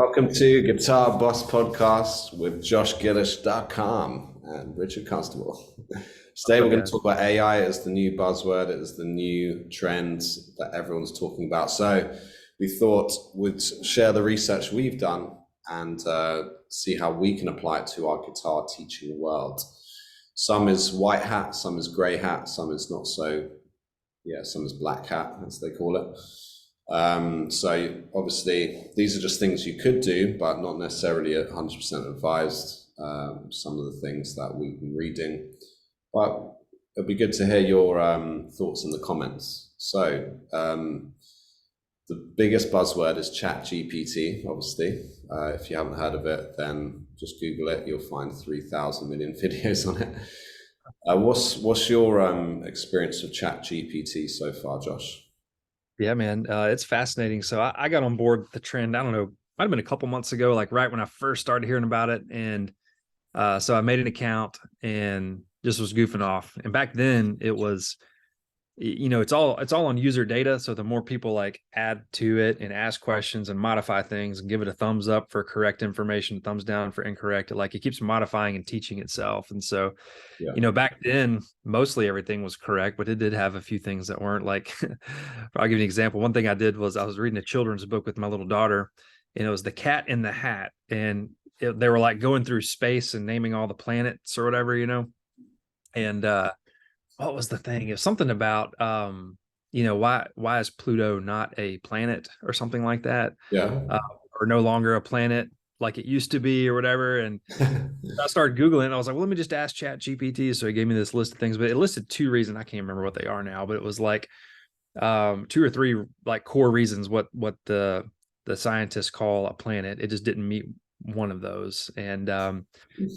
Welcome to Guitar Boss Podcast with JoshGillish.com and Richard Constable. Today we're Up, going to guys? talk about AI as the new buzzword, as the new trend that everyone's talking about. So we thought we'd share the research we've done and see how we can apply it to our guitar teaching world. Some is white hat, some is grey hat, some is not so, some is black hat, as they call it. So obviously these are just things you could do, but not necessarily 100% advised. Some of the things that we've been reading, but it'd be good to hear your thoughts in the comments. So the biggest buzzword is Chat GPT, obviously. If you haven't heard of it, then just Google it. You'll find 3,000 million videos on it. What's your experience with Chat GPT so far, Josh? Yeah, man, it's fascinating. So I got on board the trend. I don't know, might have been a couple months ago, like right when I first started hearing about it. And so I made an account and just was goofing off. And back then it was, it's all on user data. So the more people like add to it and ask questions and modify things and give it a thumbs up for correct information, thumbs down for incorrect, it keeps modifying and teaching itself. And so, Yeah. back then mostly everything was correct, but it did have a few things that weren't. Like I'll give you an example. One thing I did was I was reading a children's book with my little daughter, and it was The Cat in the Hat. And they were like going through space and naming all the planets or whatever, and what was the thing? It was something about why is Pluto not a planet or something like that, Yeah. uh, or no longer a planet like it used to be or whatever. And I started Googling and I was like, well, let me just ask Chat GPT. So he gave me this list of things, but it listed two reasons. I can't remember what they are now, but it was like two or three like core reasons what the scientists call a planet. It just didn't meet one of those. And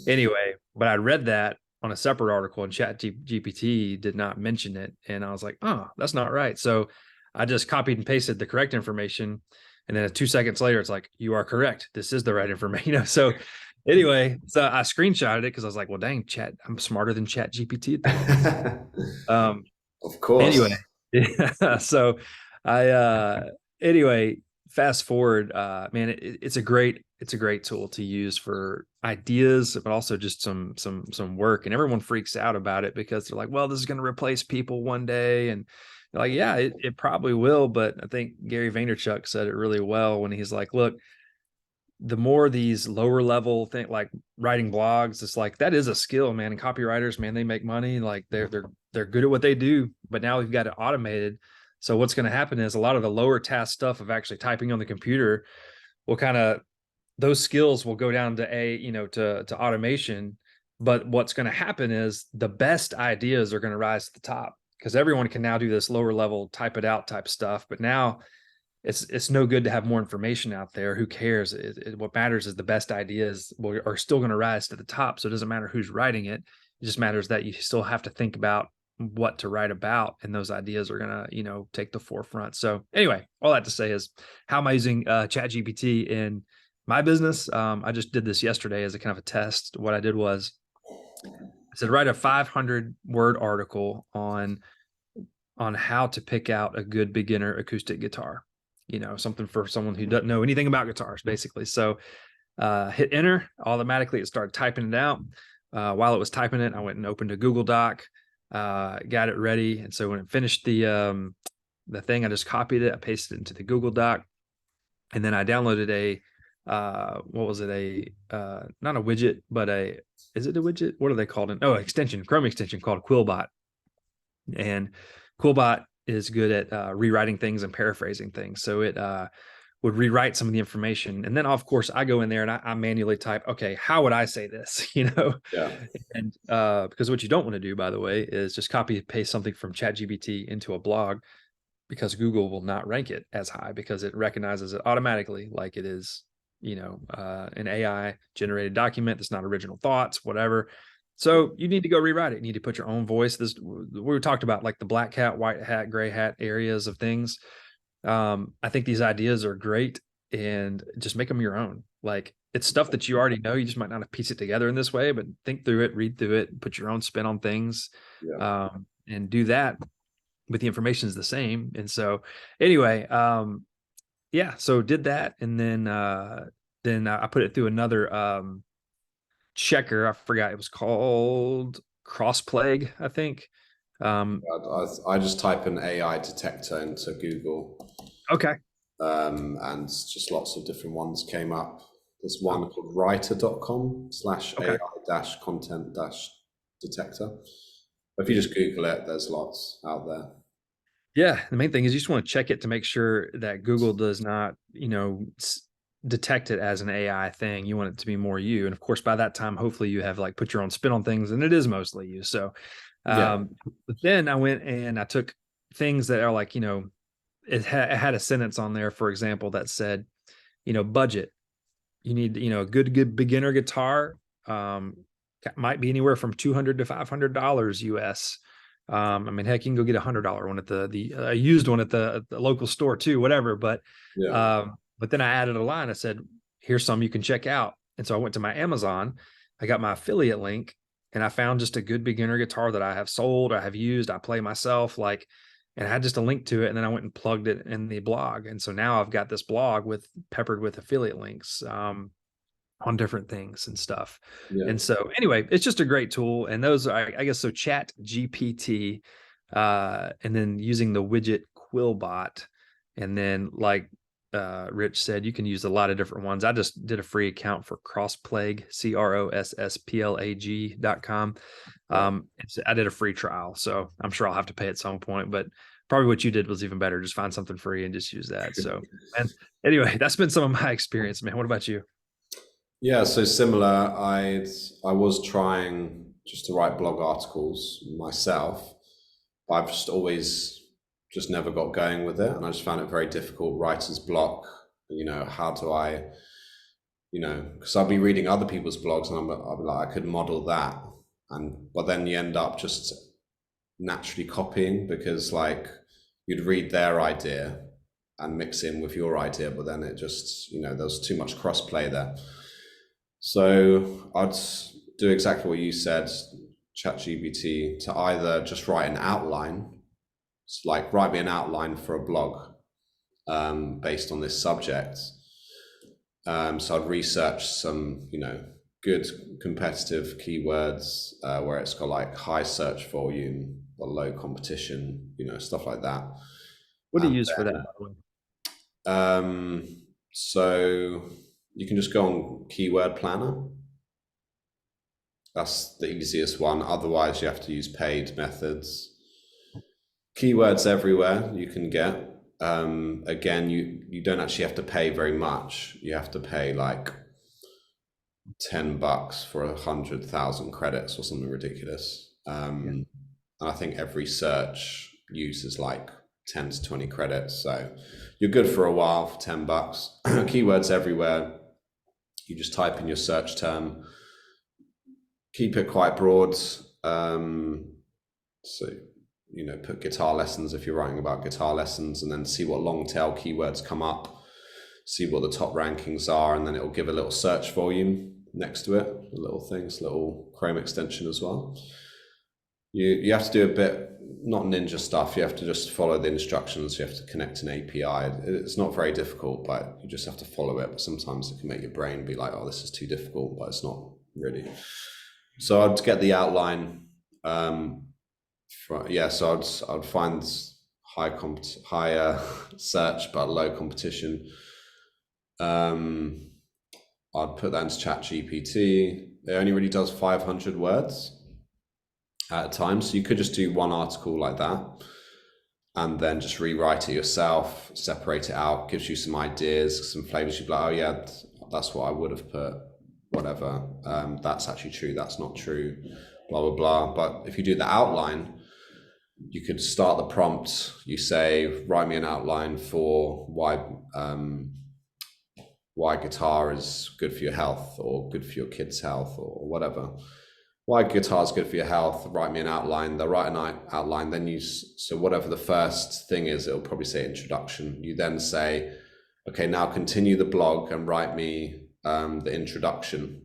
anyway, but I read that on a separate article and Chat GPT did not mention it. And I was like, oh, that's not right. So I just copied and pasted the correct information. And then 2 seconds later, it's like, you are correct. This is the right information. So anyway, so I screenshotted it because I was like, well, dang, I'm smarter than Chat GPT at the moment. Um, Of course. anyway, yeah, so I anyway, fast forward, man, it's a great tool to use for ideas, but also just some work. And everyone freaks out about it because they're like, well, this is going to replace people one day. And they're like, yeah, it probably will. But I think Gary Vaynerchuk said it really well when he's like, look, the more these lower level thing like writing blogs, it's like that is a skill, man. And copywriters, man, they make money. Like they're good at what they do, but now we've got it automated. So what's going to happen is a lot of the lower task stuff of actually typing on the computer will kind of, those skills will go down to to automation. But what's going to happen is the best ideas are going to rise to the top because everyone can now do this lower level type it out type stuff. But now it's no good to have more information out there. Who cares? What matters is the best ideas are still going to rise to the top. So it doesn't matter who's writing it. It just matters that you still have to think about what to write about, and those ideas are going to take the forefront. So anyway, all that to say is, how am I using Chat GPT in my business? I just did this yesterday as a kind of a test. What I did was I said, write a 500 word article on how to pick out a good beginner acoustic guitar, something for someone who doesn't know anything about guitars, basically. So hit enter. Automatically it started typing it out. While it was typing it, I went and opened a Google Doc, got it ready. And so when it finished the thing, I just copied it, I pasted it into the Google Doc, and then I downloaded what was it? Not a widget, but is it a widget? What are they called? Extension, Chrome extension called Quillbot. And Quillbot is good at rewriting things and paraphrasing things. So it would rewrite some of the information. And then, of course, I go in there and I manually type, okay, how would I say this? Yeah. And because what you don't want to do, by the way, is just copy and paste something from ChatGPT into a blog, because Google will not rank it as high because it recognizes it automatically like it is, an AI generated document that's not original thoughts, whatever. So you need to go rewrite it. You need to put your own voice. We talked about like the black hat, white hat, gray hat areas of things. I think these ideas are great, and just make them your own. Like, it's stuff that you already know. You just might not have pieced it together in this way, but think through it, read through it, put your own spin on things, Yeah. and do that. But the information is the same. And so anyway, yeah, so did that. And then then I put it through another checker. I forgot, it was called Crossplague, I think. I just type an AI detector into Google, Okay. and just lots of different ones came up. There's Oh, one called writer.com/AI okay. dash content dash detector. If you just Google it, there's lots out there. Yeah, the main thing is you just want to check it to make sure that Google does not, detect it as an AI thing. You want it to be more you. And of course, by that time, hopefully you have like put your own spin on things, and it is mostly you. So, Yeah, but then I went and I took things that are like, it had a sentence on there, for example, that said, budget. You need, a good beginner guitar. Might be anywhere from $200 to $500 US. I mean, heck, you can go get $100 one at the used one at the local store too, whatever. yeah, But then I added a line. I said, "Here's some you can check out." And so I went to my Amazon. I got my affiliate link, and I found just a good beginner guitar that I have sold, I have used, I play myself, like, and I had just a link to it. And then I went and plugged it in the blog, and so now I've got this blog with peppered with affiliate links. On different things and stuff. yeah. And so anyway, it's just a great tool. And those are, I guess, so Chat GPT, and then using the widget Quillbot. And then like Rich said, you can use a lot of different ones. I just did a free account for Crossplague, CROSSPLAG.com. Yeah. I did a free trial, so I'm sure I'll have to pay at some point, but probably what you did was even better. Just find something free and just use that. So, and anyway, that's been some of my experience, man. What about you? Yeah, so similar. I was trying just to write blog articles myself, but I've just always just never got going with it, and I just found it very difficult. Writer's block. How do I? Because I'll be reading other people's blogs, and I'll be like, I could model that, but then you end up just naturally copying because like you'd read their idea and mix in with your idea, but then it just there's too much crossplay there. So I'd do exactly what you said, ChatGPT, to either just write an outline, like write me an outline for a blog based on this subject. So I'd research some, good competitive keywords where it's got like high search volume or low competition, stuff like that. What do you And use for that, by the way? so you can just go on Keyword Planner. That's the easiest one. Otherwise, you have to use paid methods. Keywords everywhere you can get. Again, you don't actually have to pay very much. You have to pay like $10 for 100,000 credits or something ridiculous. And I think every search uses like 10 to 20 credits. So you're good for a while for $10. Keywords everywhere. You just type in your search term, keep it quite broad. So, put guitar lessons if you're writing about guitar lessons, and then see what long tail keywords come up, see what the top rankings are, and then it'll give a little search volume next to it, a little things, little Chrome extension as well. You have to do a bit, not ninja stuff. You have to just follow the instructions. You have to connect an API. It's not very difficult, but you just have to follow it. But sometimes it can make your brain be like, oh, this is too difficult, but it's not really. So I'd get the outline. So I'd find higher search but low competition. I'd put that into Chat GPT. It only really does 500 words at a time. So you could just do one article like that and then just rewrite it yourself, separate it out, gives you some ideas, some flavors. You'd be like, oh yeah, that's what I would have put, whatever. That's actually true, that's not true, blah, blah, blah. But if you do the outline, you could start the prompt. You say, write me an outline for why guitar is good for your health or good for your kids' health or whatever. Why guitar is good for your health, write me an outline. They'll write an outline, then so whatever the first thing is, it'll probably say introduction. You then say, okay, now continue the blog and write me the introduction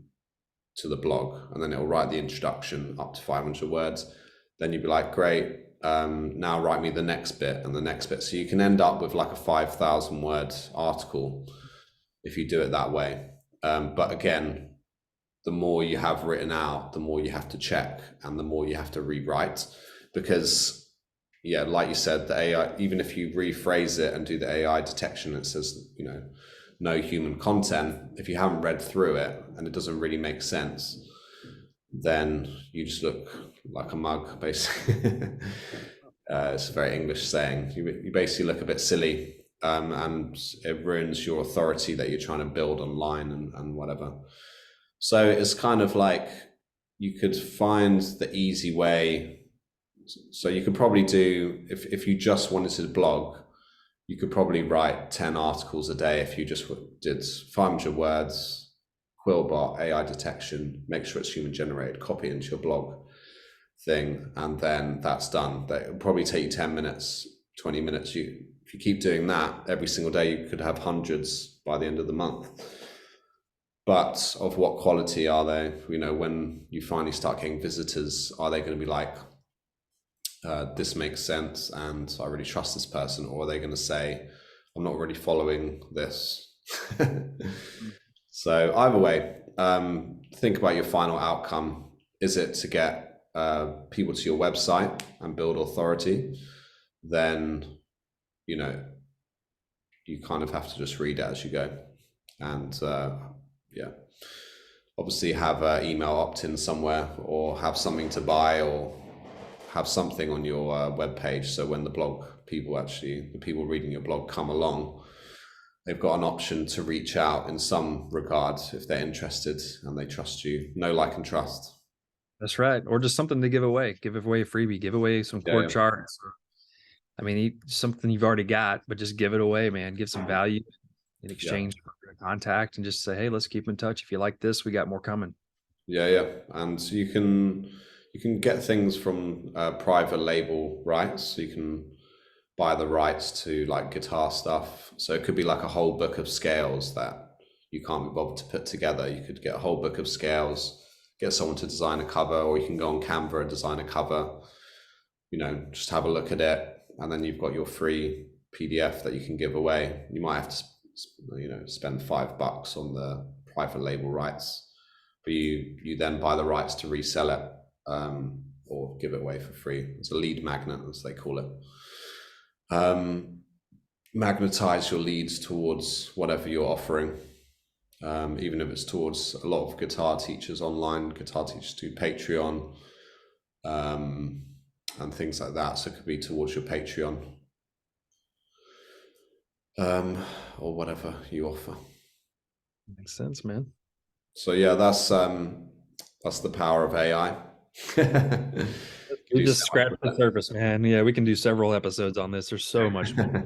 to the blog. And then it'll write the introduction up to 500 words. Then you'd be like, great, now write me the next bit and the next bit. So you can end up with like a 5,000 word article if you do it that way. But again, the more you have written out, the more you have to check and the more you have to rewrite. Because, yeah, like you said, the AI, even if you rephrase it and do the AI detection, it says, no human content. If you haven't read through it and it doesn't really make sense, then you just look like a mug, basically. It's a very English saying. You basically look a bit silly, and it ruins your authority that you're trying to build online and whatever. So it's kind of like you could find the easy way. So you could probably do, if you just wanted to blog, you could probably write 10 articles a day if you just did 500 words, Quillbot, AI detection, make sure it's human generated, copy it into your blog thing, and then that's done. That will probably take you 10 minutes, 20 minutes. If you keep doing that every single day, you could have hundreds by the end of the month. But of what quality are they? When you finally start getting visitors, are they going to be like, this makes sense and I really trust this person? Or are they going to say, I'm not really following this? So either way, think about your final outcome. Is it to get people to your website and build authority? Then, you kind of have to just read it as you go. And yeah, obviously have an email opt-in somewhere, or have something to buy, or have something on your web page. So when the people reading your blog come along, they've got an option to reach out in some regard if they're interested and they trust you. Know, like, and trust. That's right. Or just something to give away. Give away a freebie. Give away some chord charts. I mean, something you've already got, but just give it away, man. Give some value in exchange for contact, and just say, hey, let's keep in touch. If you like this, we got more coming. Yeah. And you can get things from private label rights. So you can buy the rights to like guitar stuff. So it could be like a whole book of scales that you can't be bothered to put together. You could get a whole book of scales, get someone to design a cover, or you can go on Canva and design a cover, just have a look at it. And then you've got your free PDF that you can give away. You might have to, spend $5 on the private label rights, but you then buy the rights to resell it, or give it away for free. It's a lead magnet, as they call it. Magnetize your leads towards whatever you're offering, even if it's towards a lot of guitar teachers online. Guitar teachers do Patreon, and things like that. So it could be towards your Patreon, or whatever you offer. Makes sense, man. So yeah, that's the power of AI. We just scratched the surface, man. Yeah, we can do several episodes on this. There's so much more.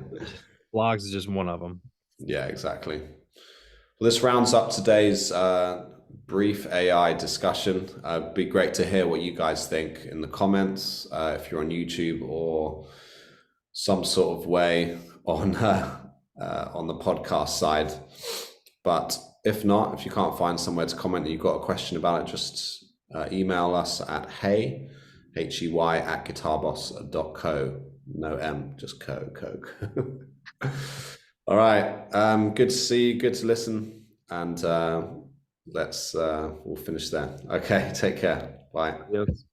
Blogs is just one of them. Yeah, exactly. Well, this rounds up today's brief AI discussion. It'd be great to hear what you guys think in the comments, if you're on YouTube or some sort of way on the podcast side. But if not, if you can't find somewhere to comment and you've got a question about it, just email us at hey, HEY, at guitarboss.co. No M, just co. All right. Good to see you. Good to listen. And we'll finish there. Okay. Take care. Bye. Yes.